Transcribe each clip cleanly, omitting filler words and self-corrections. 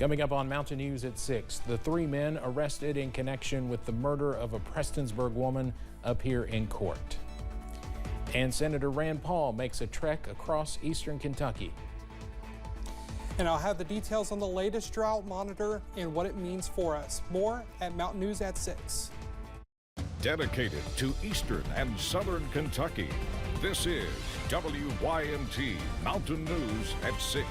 Coming up on Mountain News at 6, the 3 men arrested in connection with the murder of a Prestonsburg woman appear in court. And Senator Rand Paul makes a trek across eastern Kentucky. And I'll have the details on the latest drought monitor and what it means for us. More at Mountain News at 6. Dedicated to eastern and southern Kentucky, this is WYMT Mountain News at 6.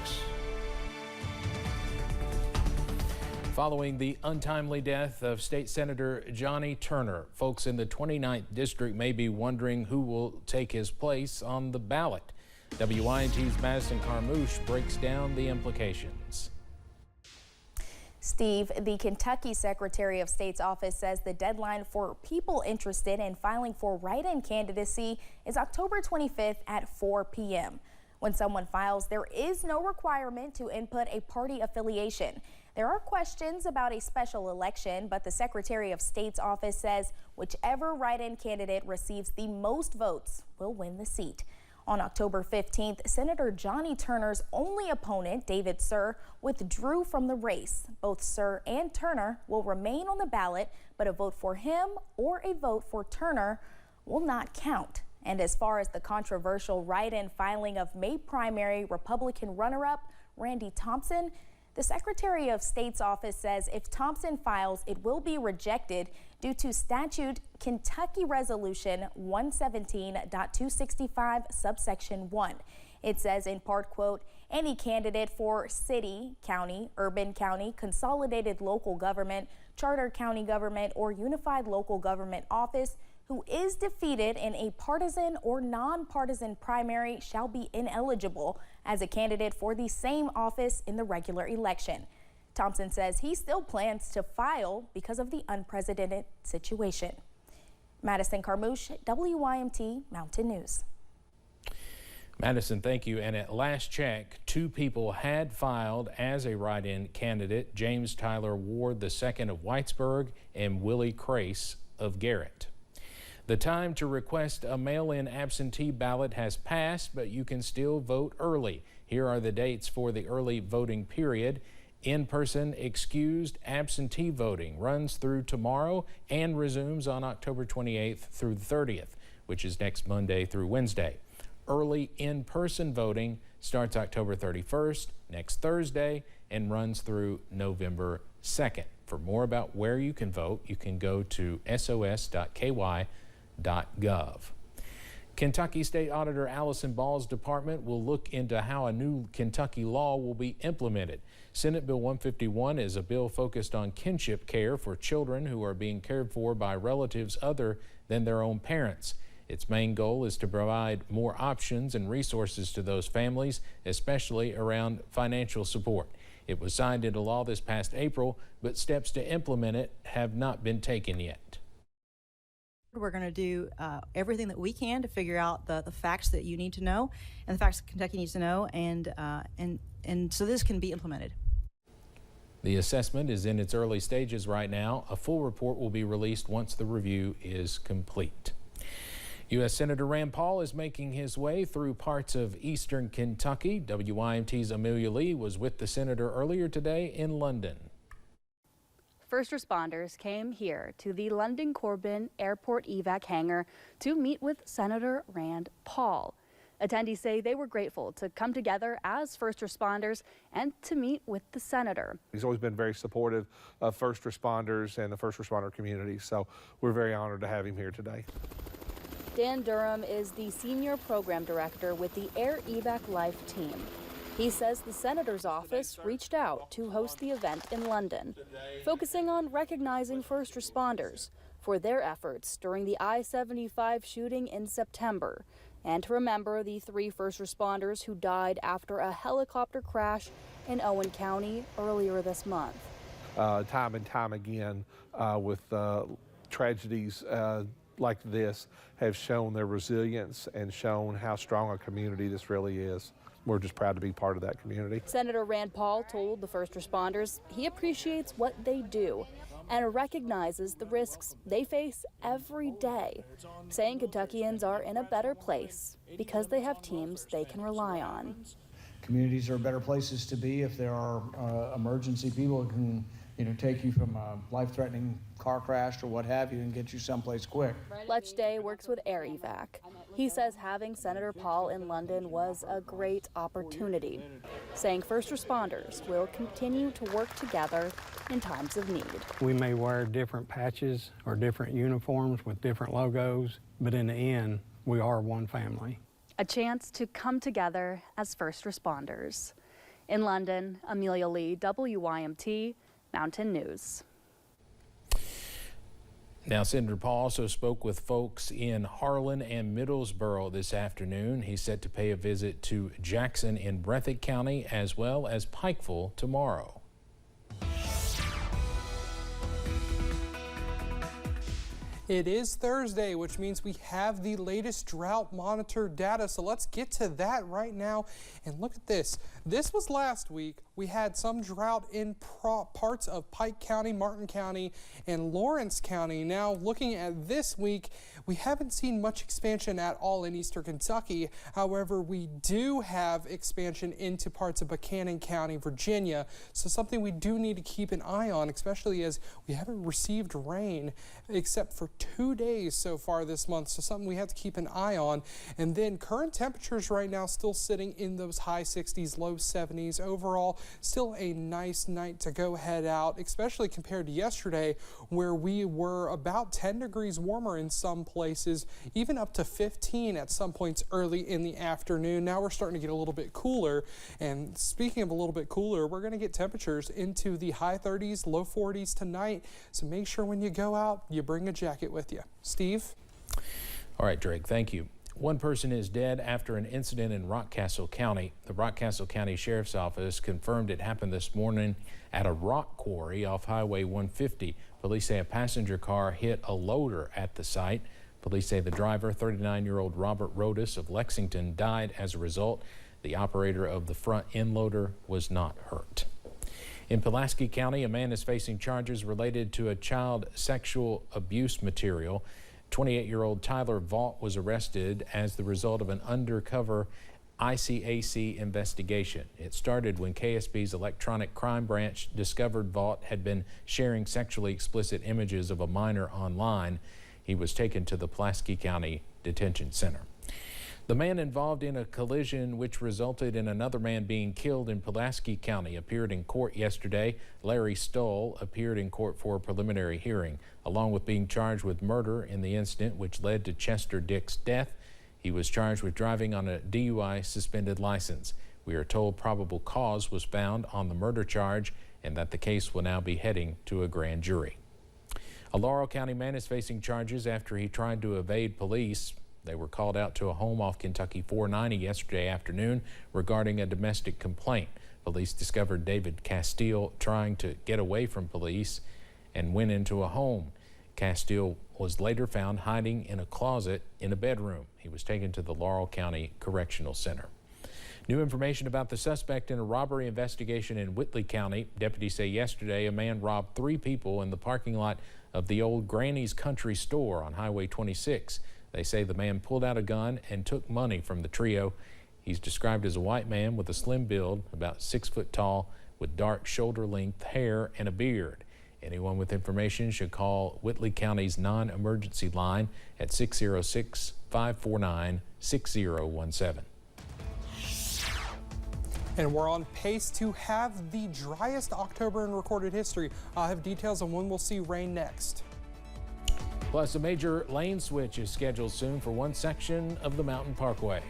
Following the untimely death of State Senator Johnny Turner, folks in the 29th District may be wondering who will take his place on the ballot. WYMT's Madison Carmouche breaks down the implications. Steve, the Kentucky Secretary of State's office says the deadline for people interested in filing for write-in candidacy is October 25th at 4 p.m. When someone files, there is no requirement to input a party affiliation. There are questions about a special election, but the Secretary of State's office says whichever write-in candidate receives the most votes will win the seat. On October 15th, Senator Johnny Turner's only opponent, David Sir, withdrew from the race. Both Sir and Turner will remain on the ballot, but a vote for him or a vote for Turner will not count. And as far as the controversial write-in filing of May primary Republican runner-up Randy Thompson, the Secretary of State's office says if Thompson files, it will be rejected due to statute Kentucky Resolution 117.265 subsection 1. It says in part, quote, any candidate for city, county, urban county, consolidated local government, charter county government, or unified local government office who is defeated in a partisan or nonpartisan primary shall be ineligible as a candidate for the same office in the regular election. Thompson says he still plans to file because of the unprecedented situation. Madison Carmouche, WYMT Mountain News. Madison, thank you. And at last check, 2 people had filed as a write-in candidate: James Tyler Ward II of Whitesburg and Willie Crace of Garrett. The time to request a mail-in absentee ballot has passed, but you can still vote early. Here are the dates for the early voting period. In-person excused absentee voting runs through tomorrow and resumes on October 28th through the 30th, which is next Monday through Wednesday. Early in-person voting starts October 31st, next Thursday, and runs through November 2nd. For more about where you can vote, you can go to sos.ky.gov. Kentucky State Auditor Allison Ball's department will look into how a new Kentucky law will be implemented. Senate Bill 151 is a bill focused on kinship care for children who are being cared for by relatives other than their own parents. Its main goal is to provide more options and resources to those families, especially around financial support. It was signed into law this past April, but steps to implement it have not been taken yet. We're going to do everything that we can to figure out the facts that you need to know and the facts that Kentucky needs to know, and so this can be implemented. The assessment is in its early stages right now. A full report will be released once the review is complete. U.S. Senator Rand Paul is making his way through parts of eastern Kentucky. WYMT's Amelia Lee was with the senator earlier today in London. First responders came here to the London Corbin Airport evac hangar to meet with Senator Rand Paul. Attendees say they were grateful to come together as first responders and to meet with the senator. He's always been very supportive of first responders and the first responder community, so we're very honored to have him here today. Dan Durham is the senior program director with the Air Evac Life team. He says the senator's office reached out to host the event in London, focusing on recognizing first responders for their efforts during the I-75 shooting in September, and to remember the 3 first responders who died after a helicopter crash in Owen County earlier this month. Time and time again with tragedies like this have shown their resilience and shown how strong a community this really is. We're just proud to be part of that community. Senator Rand Paul told the first responders he appreciates what they do and recognizes the risks they face every day, saying Kentuckians are in a better place because they have teams they can rely on. communities are better places to be if there are emergency people who can, take you from a life-threatening car crash or what have you and get you someplace quick. Lech Day works with Air Evac. He says having Senator Paul in London was a great opportunity, saying first responders will continue to work together in times of need. We may wear different patches or different uniforms with different logos, but in the end, we are one family. A chance to come together as first responders. In London, Amelia Lee, WYMT, Mountain News. Now, Senator Paul also spoke with folks in Harlan and Middlesboro this afternoon. He's set to pay a visit to Jackson in Breathitt County as well as Pikeville tomorrow. It is Thursday, which means we have the latest drought monitor data. So let's get to that right now and look at this. This was last week. We had some drought in parts of Pike County, Martin County, and Lawrence County. Now, looking at this week, we haven't seen much expansion at all in eastern Kentucky. However, we do have expansion into parts of Buchanan County, Virginia. So something we do need to keep an eye on, especially as we haven't received rain except for 2 days so far this month. So something we have to keep an eye on. And then current temperatures right now still sitting in those high 60s, low 70s. Overall, still a nice night to go head out, especially compared to yesterday where we were about 10 degrees warmer in some places, even up to 15 at some points early in the afternoon. Now we're starting to get a little bit cooler. And speaking of a little bit cooler, we're going to get temperatures into the high 30s, low 40s tonight. So make sure when you go out, you bring a jacket with you. Steve? All right, Drake, thank you. One person is dead after an incident in Rockcastle County. The Rockcastle County Sheriff's Office confirmed it happened this morning at a rock quarry off Highway 150. Police say a passenger car hit a loader at the site. Police say the driver, 39-year-old Robert Rodas of Lexington, died as a result. The operator of the front end loader was not hurt. In Pulaski County, a man is facing charges related to a child sexual abuse material. 28-year-old Tyler Vaught was arrested as the result of an undercover ICAC investigation. It started when KSB's electronic crime branch discovered Vaught had been sharing sexually explicit images of a minor online. He was taken to the Pulaski County Detention Center. The man involved in a collision which resulted in another man being killed in Pulaski County appeared in court yesterday. Larry Stoll appeared in court for a preliminary hearing, along with being charged with murder in the incident which led to Chester Dick's death. He was charged with driving on a DUI suspended license. We are told probable cause was found on the murder charge and that the case will now be heading to a grand jury. A Laurel County man is facing charges after he tried to evade police. They were called out to a home off Kentucky 490 yesterday afternoon regarding a domestic complaint. Police discovered David Castile trying to get away from police and went into a home. Castile was later found hiding in a closet in a bedroom. He was taken to the Laurel County Correctional Center. New information about the suspect in a robbery investigation in Whitley County. Deputies say yesterday a man robbed 3 people in the parking lot of the old Granny's Country Store on Highway 26. They say the man pulled out a gun and took money from the trio. He's described as a white man with a slim build, about 6 foot tall, with dark shoulder-length hair and a beard. Anyone with information should call Whitley County's non-emergency line at 606-549-6017. And we're on pace to have the driest October in recorded history. I'll have details on when we'll see rain next. Plus, a major lane switch is scheduled soon for one section of the Mountain Parkway.